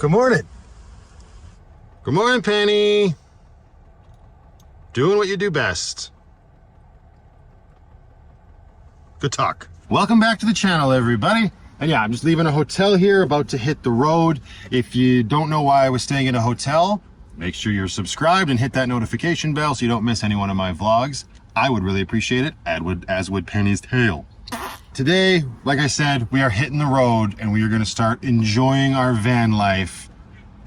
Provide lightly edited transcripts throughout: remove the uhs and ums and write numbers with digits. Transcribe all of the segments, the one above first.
Good morning. Good morning, Penny. Doing what you do best. Good talk. Welcome back to the channel, everybody. And yeah, I'm just leaving a hotel here, about to hit the road. If you don't know why I was staying at a hotel, make sure you're subscribed and hit that notification bell so you don't miss any one of my vlogs. I would really appreciate it, as would Penny's tail. Today, like I said, we are hitting the road and we are going to start enjoying our van life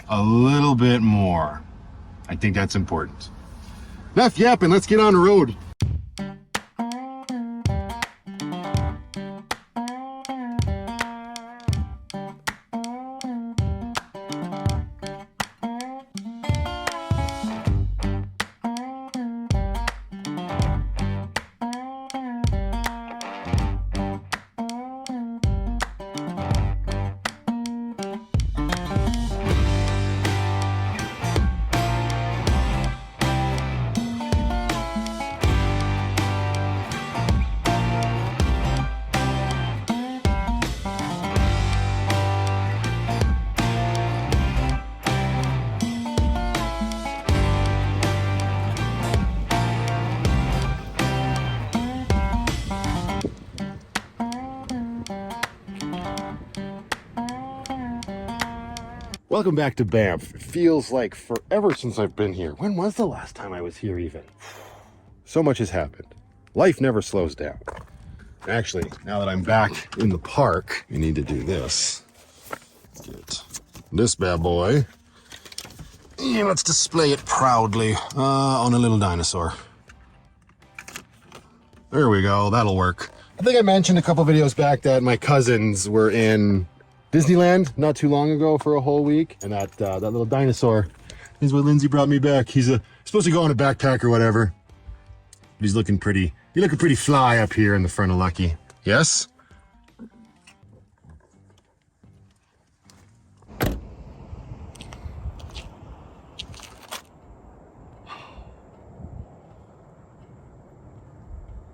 a little bit more. I think that's important. Enough yapping, let's get on the road. Welcome back to Banff. It feels like forever since I've been here. When was the last time I was here even? So much has happened. Life never slows down. Actually, now that I'm back in the park, we need to do this. Get this bad boy. And let's display it proudly on a little dinosaur. There we go, that'll work. I think I mentioned a couple videos back that my cousins were in Disneyland not too long ago for a whole week, and that little dinosaur is what Lindsay brought me back. He's supposed to go on a backpack or whatever. He's looking pretty fly up here in the front of Lucky. Yes?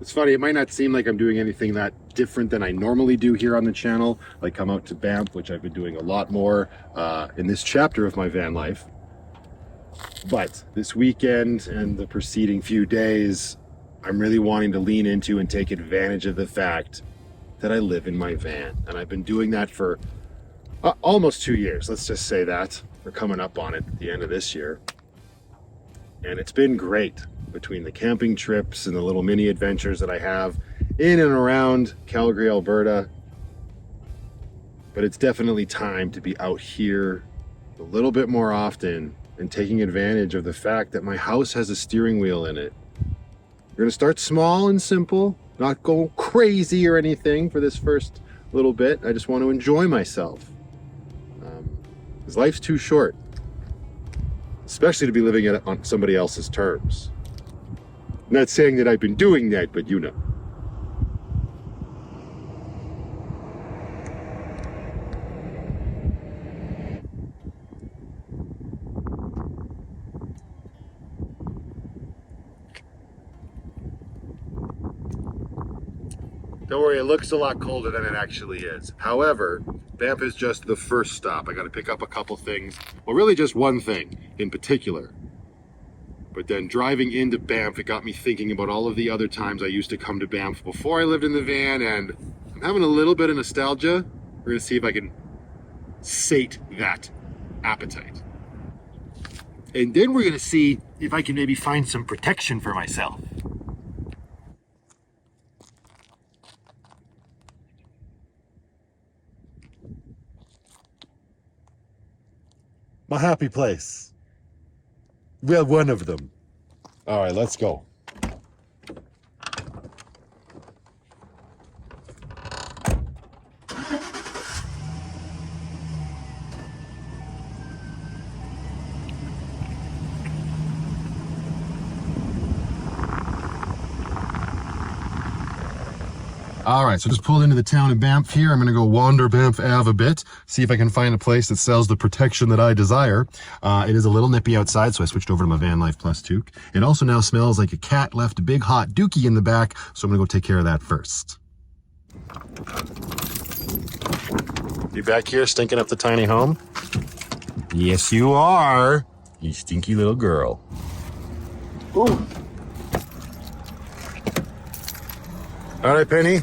It's funny, it might not seem like I'm doing anything that different than I normally do here on the channel, like come out to Banff, which I've been doing a lot more in this chapter of my van life. But this weekend and the preceding few days, I'm really wanting to lean into and take advantage of the fact that I live in my van. And I've been doing that for almost 2 years, let's just say that. We're coming up on it at the end of this year. And it's been great. Between the camping trips and the little mini adventures that I have in and around Calgary, Alberta. But it's definitely time to be out here a little bit more often and taking advantage of the fact that my house has a steering wheel in it. We're gonna start small and simple, not go crazy or anything for this first little bit. I just want to enjoy myself. Because life's too short, especially to be living it on somebody else's terms. I'm not saying that I've been doing that, but you know. Don't worry, it looks a lot colder than it actually is. However, Banff is just the first stop. I got to pick up a couple things. Well, really just one thing in particular. But then driving into Banff, it got me thinking about all of the other times I used to come to Banff before I lived in the van, and I'm having a little bit of nostalgia. We're gonna see if I can sate that appetite. And then we're gonna see if I can maybe find some protection for myself. My happy place. Well, one of them. All right, let's go. All right, so just pulled into the town of Banff here. I'm gonna go wander Banff Ave a bit, see if I can find a place that sells the protection that I desire. It is a little nippy outside, so I switched over to my Vanlife Plus toque. It also now smells like a cat left a big hot dookie in the back, so I'm gonna go take care of that first. You back here stinking up the tiny home? Yes, you are. You stinky little girl. Ooh. All right, Penny.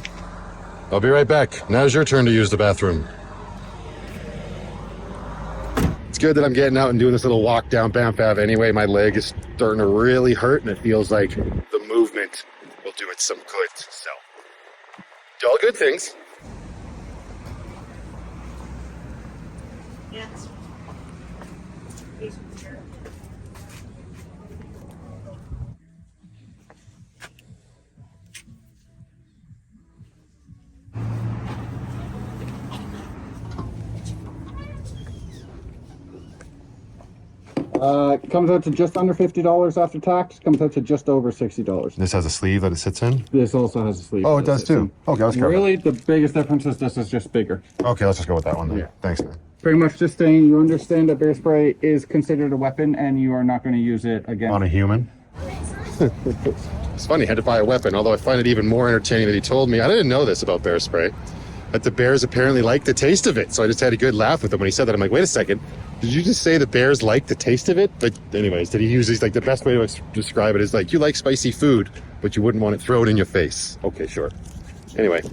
I'll be right back. Now's your turn to use the bathroom. It's good that I'm getting out and doing this little walk down Banff Ave anyway. My leg is starting to really hurt, and it feels like the movement will do it some good. So, all good things. Yes. Comes out to just under $50 after tax. Comes out to just over $60. This has a sleeve that it sits in? This also has a sleeve. Oh, it does too. Okay, let's go. Really, the biggest difference is this is just bigger. Okay, let's just go with that one then. Yeah. Thanks, man. Pretty much just saying you understand that bear spray is considered a weapon and you are not going to use it again. On a human? It's funny, I had to buy a weapon, although I find it even more entertaining that he told me. I didn't know this about bear spray, that the bears apparently like the taste of it. So I just had a good laugh with him when he said that. I'm like, wait a second, did you just say the bears like the taste of it? But anyways, did he use these, like the best way to describe it is like, you like spicy food, but you wouldn't want it thrown in your face. Okay, sure. Anyway,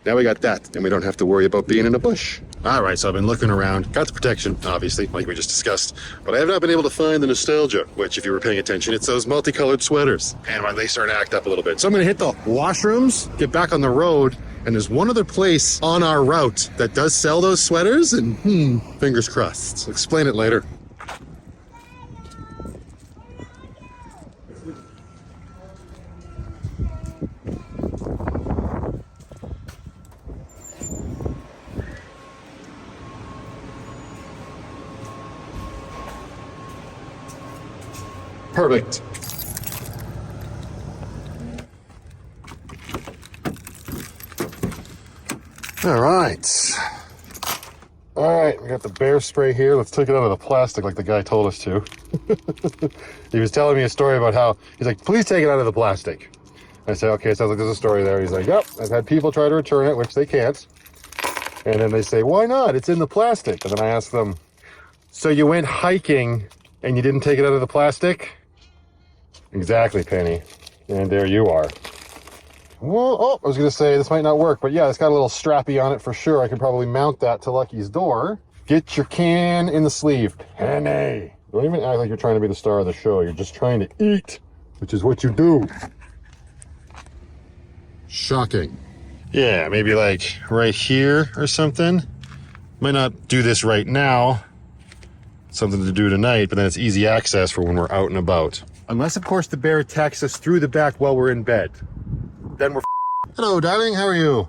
now we got that, and we don't have to worry about being in a bush. All right, so I've been looking around, got the protection, obviously, like we just discussed, but I have not been able to find the nostalgia, which if you were paying attention, it's those multicolored sweaters. And when they start to act up a little bit. So I'm gonna hit the washrooms, get back on the road, and there's one other place on our route that does sell those sweaters, and fingers crossed. I'll explain it later. Perfect. All right. All right, we got the bear spray here. Let's take it out of the plastic like the guy told us to. He was telling me a story about how, he's like, please take it out of the plastic. I said, okay, sounds like there's a story there. He's like, yep, I've had people try to return it, which they can't. And then they say, why not? It's in the plastic. And then I ask them, so you went hiking and you didn't take it out of the plastic? Exactly, Penny. And there you are. Well, oh, I was going to say this might not work, but yeah, it's got a little strappy on it for sure. I can probably mount that to Lucky's door. Get your can in the sleeve. Penny. Don't even act like you're trying to be the star of the show. You're just trying to eat, which is what you do. Shocking. Yeah, maybe like right here or something. Might not do this right now. Something to do tonight, but then it's easy access for when we're out and about. Unless, of course, the bear attacks us through the back while we're in bed. Then we're Hello, darling. How are you?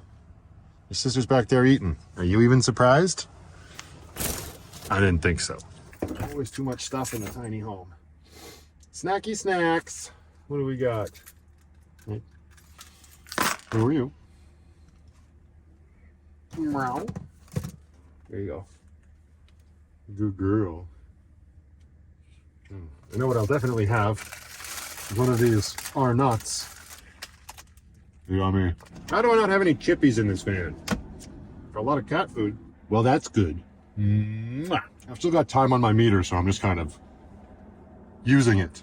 Your sister's back there eating. Are you even surprised? I didn't think so. Always too much stuff in a tiny home. Snacky snacks. What do we got? Who are you? Meow. There you go. Good girl. I know what I'll definitely have. One of these are nuts. Yummy. How do I not have any chippies in this van? For a lot of cat food. Well, that's good. Mwah. I've still got time on my meter, so I'm just kind of using it.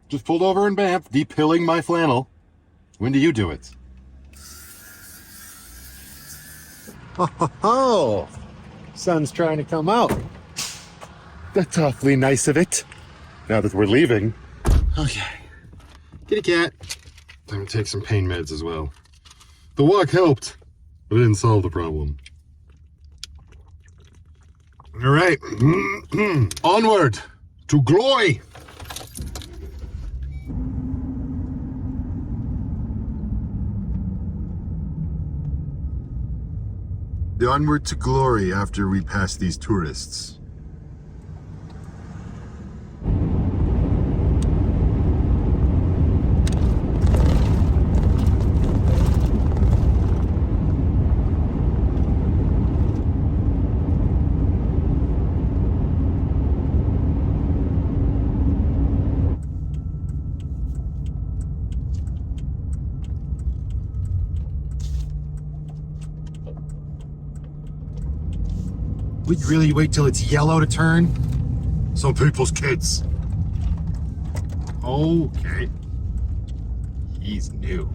Just pulled over in Banff, depilling my flannel. When do you do it? Ho, ho, ho. Sun's trying to come out. That's awfully nice of it. Now that we're leaving. Okay. Kitty cat. I'm gonna take some pain meds as well. The walk helped, but it didn't solve the problem. All right. Onward to glory. The onward to glory after we pass these tourists. Really wait till it's yellow to turn? Some people's kids. Okay. He's new.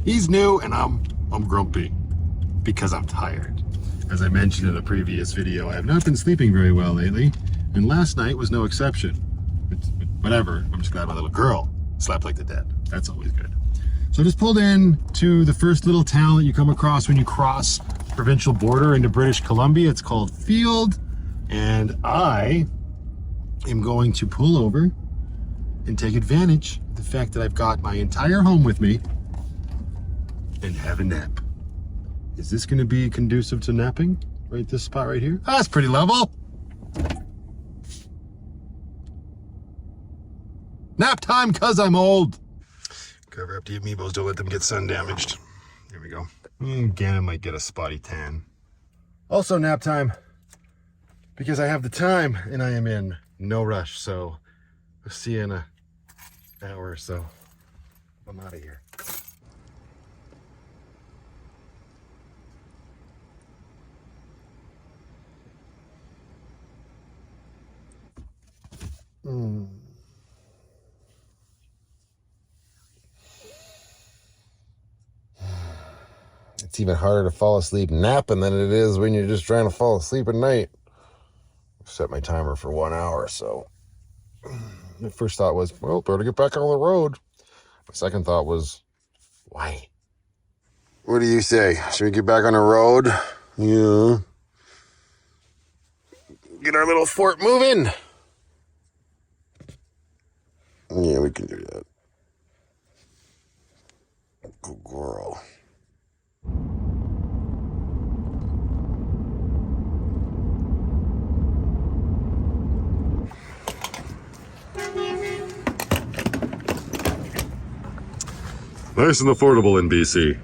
He's new and I'm grumpy because I'm tired. As I mentioned in a previous video, I have not been sleeping very well lately, and last night was no exception. Whatever, I'm just glad my little girl slept like the dead. That's always good. So I just pulled in to the first little town that you come across when you cross the provincial border into British Columbia. It's called Field, and I am going to pull over and take advantage of the fact that I've got my entire home with me and have a nap. Is this going to be conducive to napping? Right, this spot right here? Ah, that's pretty level. Nap time because I'm old. Cover up the amiibos, don't let them get sun damaged. There we go. Again, I might get a spotty tan. Also nap time because I have the time and I am in no rush. So I'll see you in an hour or so. I'm out of here. It's even harder to fall asleep napping than it is when you're just trying to fall asleep at night. I've set my timer for 1 hour, so my first thought was, well, better get back on the road. My second thought was, why? What do you say? Should we get back on the road? Yeah. Get our little fort moving. Yeah, we can do that. Good girl. Nice and affordable in BC.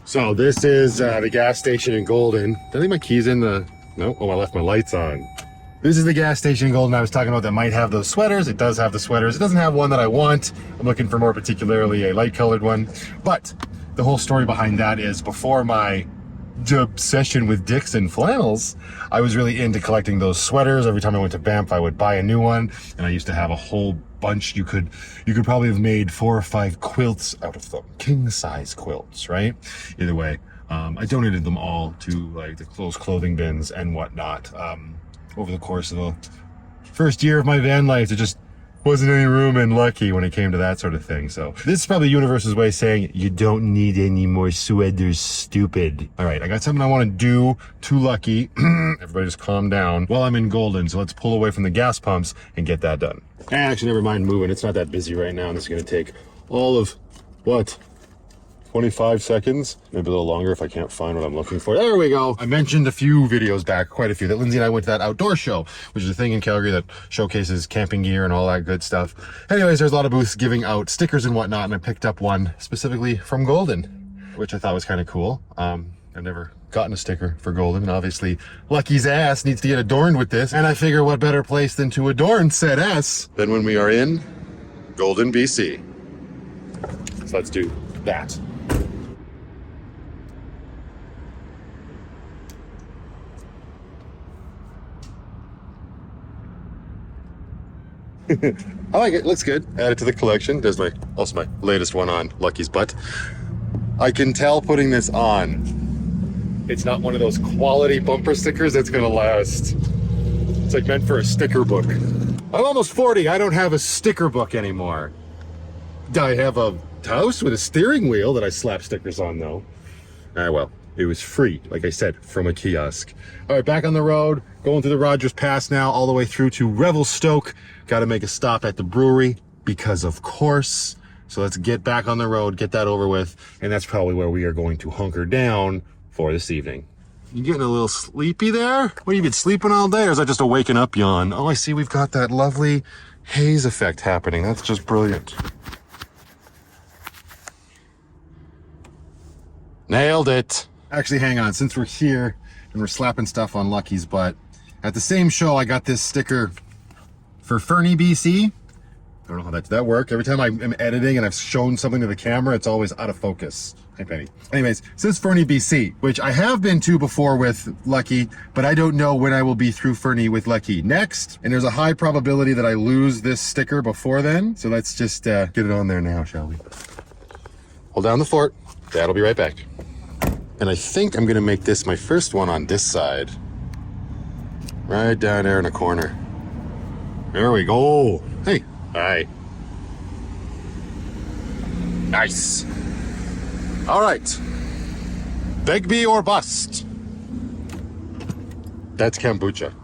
So this is the gas station in Golden. Did I leave my keys in the... No? Oh, I left my lights on. This is the gas station in Golden I was talking about that might have those sweaters. It does have the sweaters. It doesn't have one that I want. I'm looking for more particularly a light colored one. But the whole story behind that is before my obsession with Dixon flannels, I was really into collecting those sweaters. Every time I went to Banff, I would buy a new one, and I used to have a whole bunch. You could probably have made 4 or 5 quilts out of them, king size quilts, right? Either way, I donated them all to like those clothing bins and whatnot. Over the course of the first year of my van life, there just wasn't any room in Lucky when it came to that sort of thing. So this is probably the universe's way of saying you don't need any more sweaters, stupid. All right, I got something I want to do to Lucky. Everybody just calm down while I'm in Golden. So let's pull away from the gas pumps and get that done. Actually, never mind moving. It's not that busy right now. And this is going to take all of, what, 25 seconds, maybe a little longer if I can't find what I'm looking for. There we go. I mentioned a few videos back, quite a few, that Lindsay and I went to that outdoor show, which is a thing in Calgary that showcases camping gear and all that good stuff. Anyways, there's a lot of booths giving out stickers and whatnot, and I picked up one specifically from Golden, which I thought was kind of cool. I've never gotten a sticker for Golden, and obviously Lucky's ass needs to get adorned with this, and I figure what better place than to adorn said ass than when we are in Golden, BC. So let's do that. I like it. Looks good. Add it to the collection. There's also my latest one on Lucky's butt. I can tell putting this on, it's not one of those quality bumper stickers that's gonna last. It's like meant for a sticker book. I'm almost 40. I don't have a sticker book anymore. I have a house with a steering wheel that I slap stickers on though. Well, it was free, like I said, from a kiosk. All right, back on the road, going through the Rogers Pass now, all the way through to Revelstoke. Got to make a stop at the brewery because of course. So let's get back on the road, get that over with, and that's probably where we are going to hunker down for this evening. You getting a little sleepy there? What, you been sleeping all day, or is that just a waking up yawn? Oh, I see we've got that lovely haze effect happening. That's just brilliant. Nailed it. Actually, hang on, since we're here and we're slapping stuff on Lucky's butt, at the same show I got this sticker for Fernie, BC. I don't know how that work. Every time I'm editing and I've shown something to the camera, it's always out of focus. Hi, Penny. Anyways, this is Fernie, BC, which I have been to before with Lucky, but I don't know when I will be through Fernie with Lucky next. And there's a high probability that I lose this sticker before then. So let's just get it on there now, shall we? Hold down the fort. Dad'll be right back. And I think I'm gonna make this my first one on this side. Right down there in the corner. There we go. Hey. Hi. Nice. All right. Begbie or bust. That's kombucha.